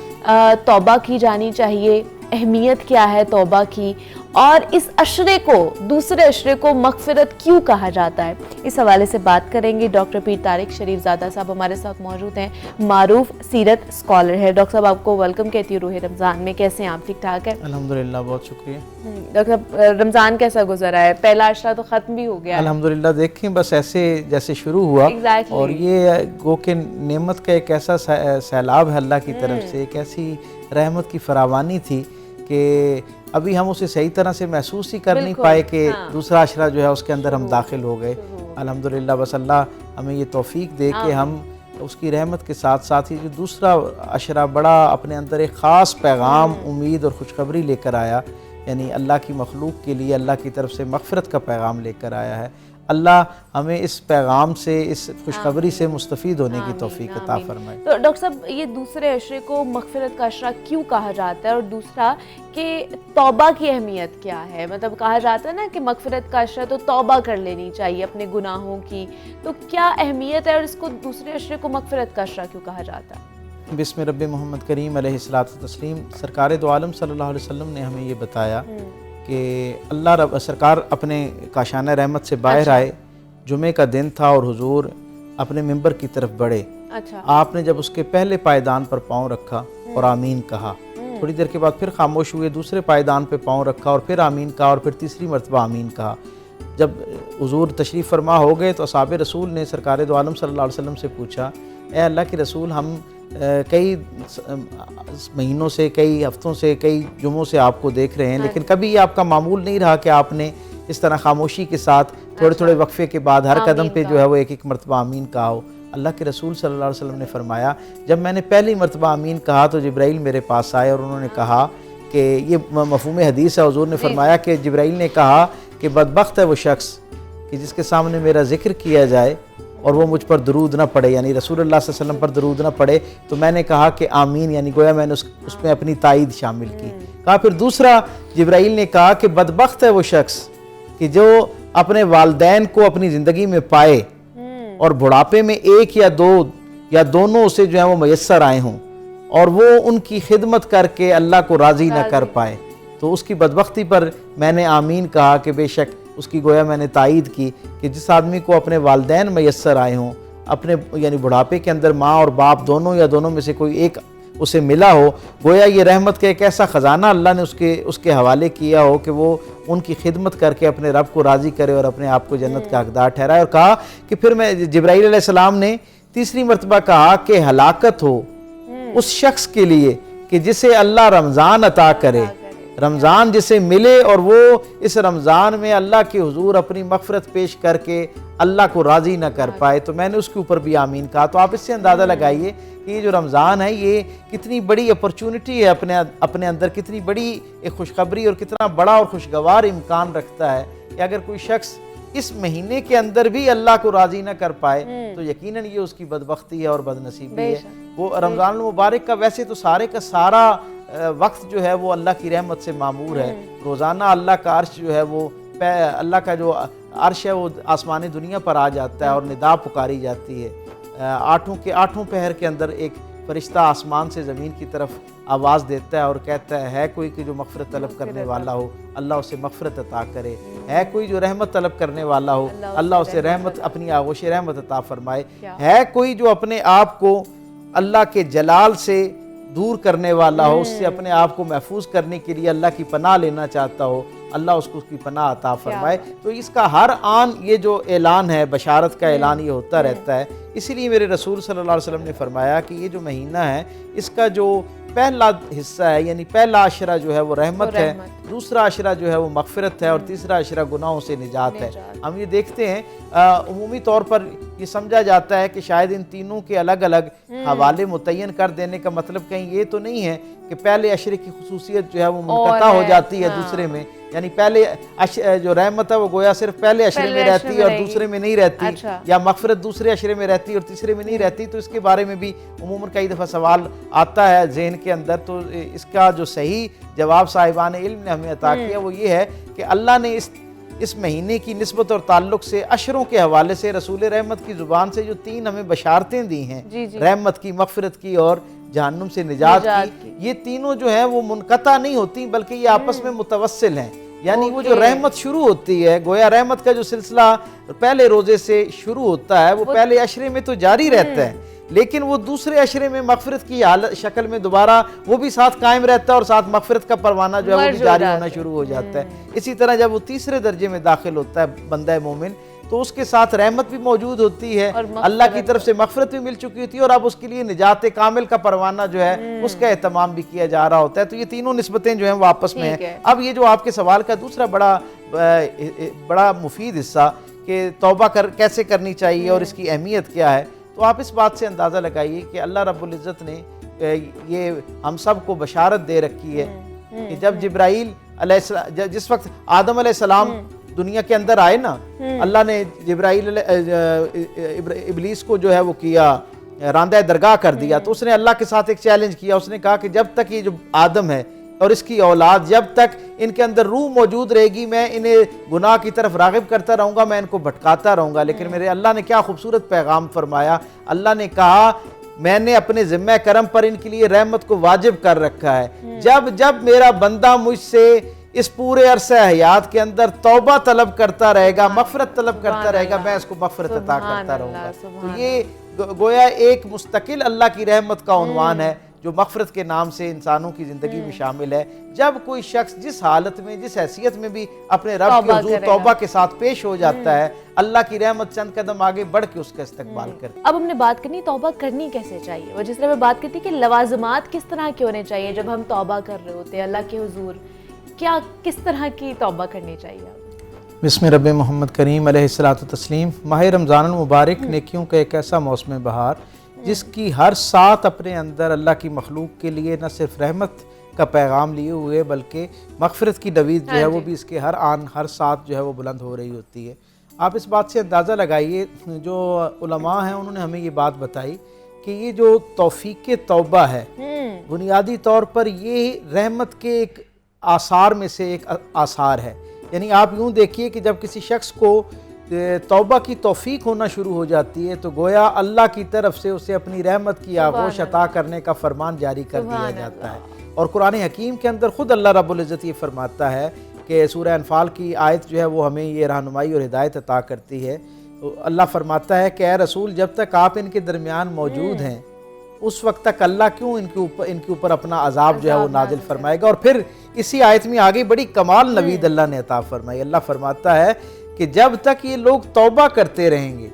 तौबा की जानी चाहिए, अहमियत क्या है तौबा की, और इस अशरे को, दूसरे अशरे को मग़फ़िरत क्यों कहा जाता है, इस हवाले से बात करेंगे। डॉक्टर पीर तारिक शरीफजादा साहब हमारे साथ मौजूद हैं, मारूफ सीरत स्कॉलर है। डॉक्टर साहब आपको वेलकम कहती हूँ रूह रमज़ान में। कैसे हैं आप? ठीक ठाक है? अल्हम्दुलिल्लाह, बहुत शुक्रिया। डॉक्टर साहब रमज़ान कैसा गुजरा है? पहला अशरा तो ख़त्म भी हो गया। अल्हम्दुलिल्लाह, देखें बस ऐसे जैसे शुरू हुआ और ये गो के नेमत का एक ऐसा सैलाब है अल्लाह की तरफ से, एक ऐसी रहमत की फरावानी थी कि अभी हम उसे सही तरह से महसूस ही कर नहीं पाए कि दूसरा अशरा जो है उसके अंदर हम दाखिल हो गए। अल्हम्दुलिल्लाह, बस अल्लाह हमें ये तौफीक दे कि हम उसकी रहमत के साथ साथ ही जो दूसरा अशरा बड़ा अपने अंदर एक ख़ास पैगाम, उम्मीद और खुशखबरी लेकर आया यानी अल्लाह की मखलूक के लिए अल्लाह की तरफ से मग़फ़िरत का पैगाम लेकर आया है। अल्लाह हमें इस पैगाम से, इस खुशखबरी से मुस्तफ़ीद होने की तौफ़ीक अता फ़रमाए। तो डॉक्टर साहब, ये दूसरे अशरे को मग़फ़िरत का अशरा क्यों कहा जाता है, और दूसरा कि तौबा की अहमियत क्या है? मतलब कहा जाता है ना कि मग़फ़िरत का अशरा तो तौबा कर लेनी चाहिए अपने गुनाहों की, तो क्या अहमियत है और इसको दूसरे अशरे को मग़फ़िरत का अशरा क्यों कहा जाता है? बिस्मिल्लाह रब्बि मोहम्मद करीम अलैहिस्सलातु तस्लीम, सरकार दो आलम सल्लल्लाहु अलैहि वसल्लम ने हमें ये बताया कि अल्लाह रब सरकार अपने काशाना रहमत से बाहर आए, जुमे का दिन था और हुजूर अपने मिंबर की तरफ बढ़े। अच्छा। आपने जब उसके पहले पायदान पर पाँव रखा और आमीन कहा, थोड़ी देर के बाद फिर खामोश हुए, दूसरे पायदान पर पाँव रखा और फिर आमीन कहा और फिर तीसरी मरतबा आमीन कहा। जब हुजूर तशरीफ़ फरमा हो गए तो असहाबे रसूल ने सरकार दो आलम सल्लल्लाहु अलैहि वसल्लम से पूछा, ए अल्लाह के रसूल, हम कई महीनों से, कई हफ्तों से, कई जुमों से आपको देख रहे हैं, लेकिन कभी ये आपका मामूल नहीं रहा कि आपने इस तरह खामोशी के साथ थोड़े थोड़े वक्फे के बाद हर कदम पे जो है वो एक एक मरतबा आमीन कहा हो। अल्लाह के रसूल सल्लल्लाहु अलैहि वसल्लम ने फरमाया, जब मैंने पहली मरतबा आमीन कहा तो जिब्राइल मेरे पास आए और उन्होंने कहा कि ये मफ़हूम हदीस है, हुज़ूर ने फरमाया कि जिब्राइल ने कहा कि बदबख्त है वो शख्स कि जिसके सामने मेरा ज़िक्र किया जाए और वो मुझ पर दरूद ना पड़े, यानी रसूलुल्लाह सल्लल्लाहु अलैहि वसल्लम पर दरूद ना पड़े। तो मैंने कहा कि आमीन, यानी गोया मैंने उसमें अपनी ताईद शामिल की। कहा फिर दूसरा जिब्राइल ने कहा कि बदबख्त है वो शख्स कि जो अपने वालिदैन को अपनी ज़िंदगी में पाए और बुढ़ापे में एक या दो या दोनों से जो है वो मयस्सर आए हों और वो उनकी खिदमत करके अल्लाह को राज़ी ना कर पाए, तो उसकी बदबख्ती पर मैंने आमीन कहा कि बेशक उसकी गोया मैंने तायीद की कि जिस आदमी को अपने वालिदैन मयस्सर आए हों, अपने यानी बुढ़ापे के अंदर माँ और बाप दोनों या दोनों में से कोई एक उसे मिला हो, गोया ये रहमत का एक ऐसा ख़जाना अल्लाह ने उसके हवाले किया हो कि वो उनकी खिदमत करके अपने रब को राज़ी करे और अपने आप को जन्नत का हकदार ठहराए। और कहा कि फिर मैं जिब्राईल अलैहिस्सलाम ने तीसरी मरतबा कहा कि हलाकत हो उस शख्स के लिए कि जिसे अल्लाह रमज़ान अता करे, रमज़ान जिसे मिले और वो इस रमज़ान में अल्लाह के हुजूर अपनी मग़फ़िरत पेश करके अल्लाह को राज़ी ना कर पाए, तो मैंने उसके ऊपर भी आमीन कहा। तो आप इससे अंदाज़ा लगाइए कि ये जो रमज़ान है ये कितनी बड़ी अपॉर्चुनिटी है, अपने अंदर कितनी बड़ी एक खुशखबरी और कितना बड़ा और खुशगवार इम्कान रखता है कि अगर कोई शख्स इस महीने के अंदर भी अल्लाह को राज़ी ना कर पाए तो यकीनन ये उसकी बदबख्ती है और बदनसीबी है। वो रमज़ान मुबारक का वैसे तो सारे का सारा वक्त जो है वो अल्लाह की रहमत से मामूर है। रोज़ाना अल्लाह का अर्श जो है वो अल्लाह का जो अर्श है वो आसमान दुनिया पर आ जाता है और निदा पुकारी जाती है। आठों पहर के अंदर एक फरिश्ता आसमान से ज़मीन की तरफ आवाज़ देता है और कहता है कोई कि जो मग़फ़िरत तलब करने वाला हो अल्लाह उसे मग़फ़िरत अता करे, है कोई जो रहमत तलब करने वाला हो अल्लाह उसे रहमत अपनी आगोश रहमत अता फरमाए, है कोई जो अपने आप को अल्लाह के जलाल से दूर करने वाला हो, उससे अपने आप को महफूज करने के लिए अल्लाह की पनाह लेना चाहता हो, अल्लाह उसको उसकी पनाह अता फरमाए। तो इसका हर आन ये जो ऐलान है, बशारत का ऐलान ये होता रहता है। इसीलिए मेरे रसूल सल्लल्लाहु अलैहि वसल्लम ने फरमाया कि ये जो महीना है इसका जो पहला हिस्सा है यानी पहला अशरा जो है वो रहमत है, दूसरा अशरा जो है वो मग़फ़िरत है और तीसरा अशरा गुनाहों से निजात है। हम ये देखते हैं उमूमी तौर पर ये समझा जाता है कि शायद इन तीनों के अलग अलग हवाले मुतय्यन कर देने का मतलब कहीं ये तो नहीं है कि पहले अशरे की खुसूसियत जो है वो मुनक़ता हो जाती है दूसरे में, यानी पहले जो रहमत है वो गोया सिर्फ पहले अशरे में रहती है और दूसरे में नहीं रहती, या मग़फ़िरत दूसरे अशरे में रहती है और तीसरे में नहीं रहती। तो इसके बारे में भी उमूमन कई दफ़ा सवाल आता है ज़हन के अंदर। तो इसका जो सही जवाब साहिबान इल्म ने हमें अता किया वो ये है कि अल्लाह ने इस महीने की निस्बत और ताल्लुक़ से अशरों के हवाले से रसूल रहमत की ज़ुबान से जो 3 हमें बशारतें दी हैं, रहमत की, मग़फ़िरत की और जहन्नुम से निजात की, ये तीनों जो हैं वो मुनक़ता नहीं होती बल्कि ये आपस में मुतवस्सिल हैं। यानी वो जो रहमत शुरू होती है, गोया रहमत का जो सिलसिला पहले रोज़े से शुरू होता है वो पहले अशरे में तो जारी रहता है, लेकिन वो दूसरे अशरे में मग़फ़िरत की हालत शक्ल में दोबारा वो भी साथ कायम रहता है और साथ मग़फ़िरत का परवाना जो है वो भी जारी होना शुरू हो जाता है। इसी तरह जब वो तीसरे दर्जे में दाखिल होता है बंदा मोमिन तो उसके साथ रहमत भी मौजूद होती है, अल्लाह की तरफ से मग़फ़िरत भी मिल चुकी होती है और अब उसके लिए निजात कामिल का परवाना जो है उसका एहतमाम भी किया जा रहा होता है। तो ये तीनों निस्बतें जो हैं वो आपस में हैं। अब ये जो आपके सवाल का दूसरा बड़ा मुफीद हिस्सा कि तौबा कैसे करनी चाहिए और इसकी अहमियत क्या है, तो आप इस बात से अंदाज़ा लगाइए कि अल्लाह रब्बुल इज़्ज़त ने ये हम सब को बशारत दे रखी है कि जब जिब्राईल जिस वक्त आदम अलैहिस्सलाम दुनिया के अंदर आए ना, अल्लाह ने इबलीस को जो है वो किया, रांदा दरगाह कर दिया। तो उसने अल्लाह के साथ एक चैलेंज किया, उसने कहा कि जब तक ये जो आदम है और इसकी औलाद, जब तक इनके अंदर रूह मौजूद रहेगी, मैं इन्हें गुनाह की तरफ राग़िब करता रहूँगा, मैं इनको भटकाता रहूँगा। लेकिन मेरे अल्लाह ने क्या खूबसूरत पैगाम फरमाया, अल्लाह ने कहा मैंने अपने ज़िम्मे करम पर इनके लिए रहमत को वाजिब कर रखा है। जब जब मेरा बंदा मुझसे इस पूरे अरसे हयात के अंदर तौबा तलब करता रहेगा, मग़फ़िरत तलब करता रहेगा, मैं इसको मग़फ़िरत अता करता रहूँगा। तो ये गोया एक मुस्तकिल अल्लाह की रहमत का उन्वान है जो मग़फ़िरत के नाम से इंसानों की ज़िंदगी में शामिल है। जब कोई शख्स जिस हालत में, जिस हैसियत में भी अपने रब के हुज़ूर तौबा के साथ पेश हो जाता है, अल्लाह की रहमत चंद कदम आगे बढ़ के उसका इस्तक़बाल करती है। अब हमने बात करनी तौबा करनी कैसे चाहिए, और जिस तरह मैं बात करती कि लवाज़िमात किस तरह के होने चाहिए जब हम तौबा कर रहे होते हैं अल्लाह के हुज़ूर, क्या किस तरह की तौबा करनी चाहिए? बिस्मिल्लाह रब्बे मोहम्मद करीम अलैहिस्सलातु तस्लीम। माह रमज़ान मुबारक नेकियों का एक ऐसा मौसम बहार जिसकी हर साथ अपने अंदर अल्लाह की मखलूक के लिए न सिर्फ रहमत का पैगाम लिए हुए बल्कि मग़फ़िरत की नवीद जो है वो भी इसके हर आन हर साथ जो है वो बुलंद हो रही होती है। आप इस बात से अंदाज़ा लगाइए, जो उलमा हैं उन्होंने हमें ये बात बताई कि ये जो तौफ़ीक़ तौबा है बुनियादी तौर पर ये रहमत के एक आसार में से एक आसार है। यानी आप यूँ देखिए कि जब किसी शख्स को तौबा की तौफीक होना शुरू हो जाती है तो गोया अल्लाह की तरफ से उसे अपनी रहमत की आगोश अता करने का फरमान जारी कर दिया जाता है। और कुरान हकीम के अंदर ख़ुद अल्लाह रब्बुल इज़्ज़त ये फरमाता है कि सूरह अनफाल की आयत जो है वो हमें ये रहनुमाई और हिदायत अता करती है। तो अल्लाह फरमाता है कि ए रसूल, जब तक आप इनके दरमियान मौजूद हैं उस वक्त तक अल्लाह क्यों इनके ऊपर अपना अजाब जो है वो नाजिल फरमाएगा। और फिर इसी आयत में आगे बड़ी कमाल नवीद अल्लाह ने अता फरमाई। अल्लाह फरमाता है कि जब तक ये लोग तौबा करते रहेंगे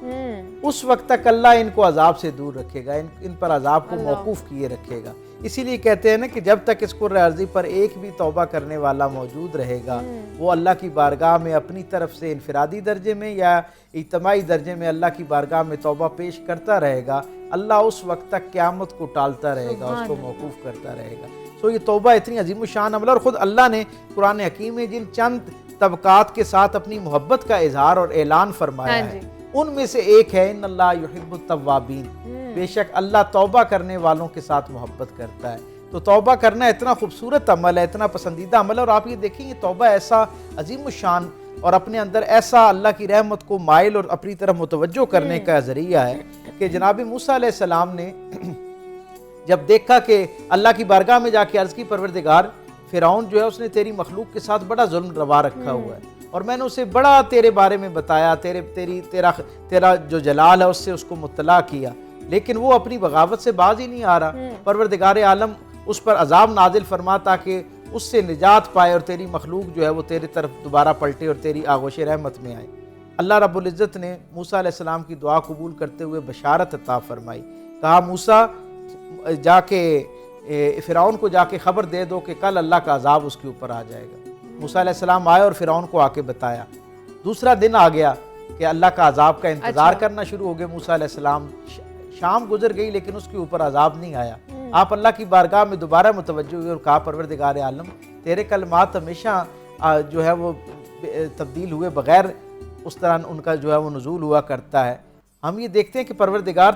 उस वक्त तक अल्लाह इनको अजाब से दूर रखेगा, इन पर अजाब को मौकूफ़ किए रखेगा। इसीलिए कहते हैं ना कि जब तक इस कुर्र अर्ज़ी पर एक भी तौबा करने वाला मौजूद रहेगा वो अल्लाह की बारगाह में अपनी तरफ से इनफरादी दर्जे में या इज्तिमाई दर्जे में अल्लाह की बारगाह में तौबा पेश करता रहेगा। अल्लाह उस वक्त तक क़यामत को टालता रहेगा, उसको मौकूफ़ करता रहेगा। तो ये तौबा इतनी अजीम शान अमल, और ख़ुद अल्लाह ने कुरान हकीम में जिन चंद तबकात के साथ अपनी मोहब्बत का इजहार और ऐलान फरमाया है उनमें से एक है इन्नल्लाह युहिब्बुत तव्वाबीन, बेशक अल्लाह तौबा करने वालों के साथ मोहब्बत करता है। तो तौबा करना इतना खूबसूरत अमल है, इतना पसंदीदा अमल है। और आप ये देखेंगे तौबा ऐसा अजीम शान और अपने अंदर ऐसा अल्लाह की रहमत को माइल और अपनी तरफ मुतवज्जो करने का ज़रिया है कि जनाब मूसा अलैहिस्सलाम ने जब देखा कि अल्लाह की बारगाह में जाके अर्ज़ की, परवरदिगार फ़िरौन जो है उसने तेरी मखलूक के साथ बड़ा जुल्म रवा रखा हुआ है और मैंने उसे बड़ा तेरे बारे में बताया, तेरा जो जलाल है उससे उसको मुत्तला किया, लेकिन वो अपनी बगावत से बाज ही नहीं आ रहा। परवरदिगार आलम उस पर अजाब नाजिल फरमा ताकि उससे निजात पाए और तेरी मखलूक जो है वो तेरी तरफ दोबारा पलटे और तेरी आगोश रहमत में आए। अल्लाह रब्बुल इज़्ज़त ने मूसा अलैहिस्सलाम की दुआ कबूल करते हुए बशारत अता फरमाई। कहा मूसा जाके फ़िरौन को जाके ख़बर दे दो कि कल अल्लाह का अजाब उसके ऊपर आ जाएगा। मूसा अलैहिस्सलाम आए और फ़िरौन को आके बताया। दूसरा दिन आ गया कि अल्लाह का अजाब का इंतज़ार करना शुरू हो गए। मूसा अलैहिस्सलाम शाम गुजर गई लेकिन उसके ऊपर अजाब नहीं आया। आप अल्लाह की बारगाह में दोबारा मुतवज्जो हुए और कहा परवरदिगार आलम तेरे कलमात हमेशा जो है वो तब्दील हुए बग़ैर उस तरह उनका जो है वो नुज़ूल हुआ करता है। हम ये देखते हैं कि परवरदिगार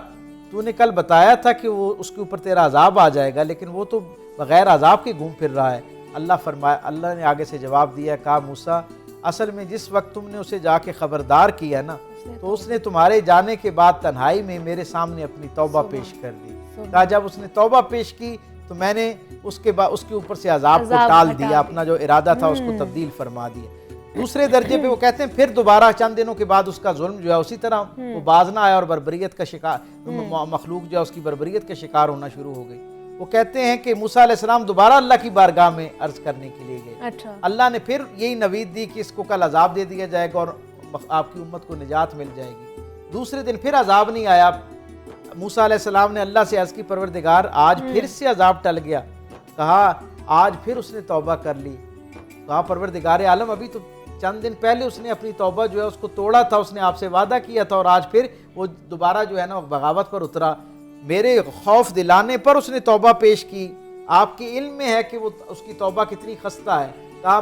तूने कल बताया था कि वो उसके ऊपर तेरा अजाब आ जाएगा लेकिन वो तो बग़ैर अजाब के घूम फिर रहा है। अल्लाह ने आगे से जवाब दिया, कहा मूसा असल में जिस वक्त तुमने उसे जाके ख़बरदार किया ना तो उसने तुम्हारे जाने के बाद तन्हाई में मेरे सामने अपनी तौबा पेश कर दी। कहा जब उसने तौबा पेश की तो मैंने उसके बाद उसके ऊपर से अजाब को टाल दिया, अपना जो इरादा था उसको तब्दील फरमा दिया। दूसरे दर्जे पे वो कहते हैं फिर दोबारा चंद दिनों के बाद उसका जुल्म जो है उसी तरह वो बाज ना आया और बर्बरियत का शिकार मखलूक जो है उसकी बर्बरियत का शिकार होना शुरू हो गई। वो कहते हैं कि मूसा अलैहिस्सलाम दोबारा अल्लाह की बारगाह में अर्ज करने के लिए गए। अच्छा। अल्लाह ने फिर यही नवीद दी कि इसको कल अजाब दे दिया जाएगा और आपकी उम्मत को निजात मिल जाएगी। दूसरे दिन फिर अजाब नहीं आया। मूसा अलैहिस्सलाम ने अल्लाह से अर्ज की परवरदिगार आज फिर से अजाब टल गया। कहा आज फिर उसने तौबा कर ली। कहा परवरदिगार आलम अभी तो चंद दिन पहले उसने अपनी तौबा जो है उसको तोड़ा था, उसने आपसे वादा किया था और आज फिर वो दोबारा जो है ना बगावत पर उतरा। मेरे खौफ दिलाने पर उसने तौबा पेश की। आपके इल्म में है कि वो उसकी तौबा कितनी खस्ता है। कहा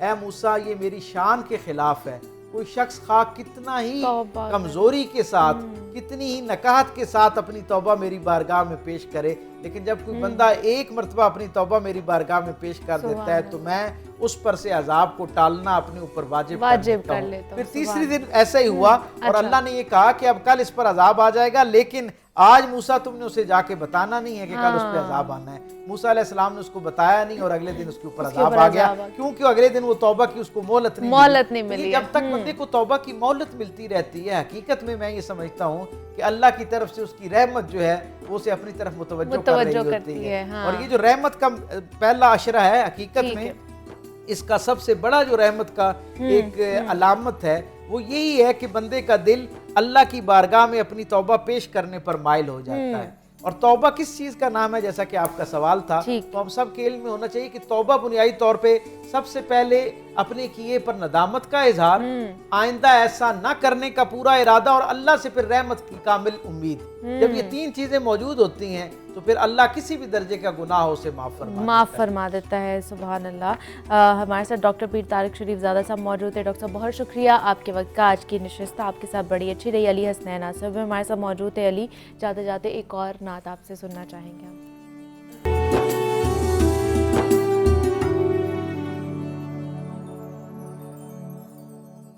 ए मूसा ये मेरी शान के खिलाफ है, कोई शख्स खा कितना ही तौबा कमजोरी के साथ, कितनी ही नकाहत के साथ अपनी तौबा मेरी बारगाह में पेश करे, लेकिन जब कोई बंदा एक मरतबा अपनी तौबा मेरी बारगाह में पेश कर देता है तो मैं उस पर से अजाब को टालना अपने ऊपर वाजिब कर लेता हूं। फिर तीसरी दिन ऐसा ही हुआ और अल्लाह ने ये कहा कि अब कल इस पर अजाब आ जाएगा, लेकिन आज मूसा तुमने उसे जाके बताना नहीं है कि कल उस पर अजाब आना है। मूसा अलैहिस्सलाम ने उसको बताया नहीं और अगले दिन उसके ऊपर अजाब आ गया, क्योंकि अगले दिन वो तौबा की उसको मोहलत नहीं मिली। जब तक बंदे को तौबा की मोहलत मिलती रहती है, हकीकत में मैं ये समझता हूँ कि अल्लाह की तरफ से उसकी रहमत जो है वो उसे अपनी तरफ मुतवज्जो कर रही होती है। और ये जो रहमत का पहला अशरा है, हकीकत में इसका सबसे बड़ा जो रहमत का एक अलामत है वो यही है कि बंदे का दिल अल्लाह की बारगाह में अपनी तौबा पेश करने पर माइल हो जाता है। और तौबा किस चीज़ का नाम है, जैसा कि आपका सवाल था, तो हम सब के इल्म में होना चाहिए कि तौबा बुनियादी तौर पे सबसे पहले अपने किए पर नदामत का इजहार, आइंदा ऐसा ना करने का पूरा इरादा और अल्लाह से फिर रहमत की कामिल उम्मीद। जब ये तीन चीज़ें मौजूद होती हैं तो फिर अल्लाह किसी भी दर्जे का गुनाह उसे माफ़ फरमा देता है। सुभान अल्लाह। हमारे साथ डॉक्टर पीर तारिक शरीफ ज़ादा साहब मौजूद है। डॉक्टर साहब बहुत शुक्रिया आपके वक्त का, आज की नशिस्त आपके साथ बड़ी अच्छी रही। अली हसनैन आसिफ हमारे साथ मौजूद है। अली, जाते जाते एक और नात आपसे सुनना चाहेंगे हम।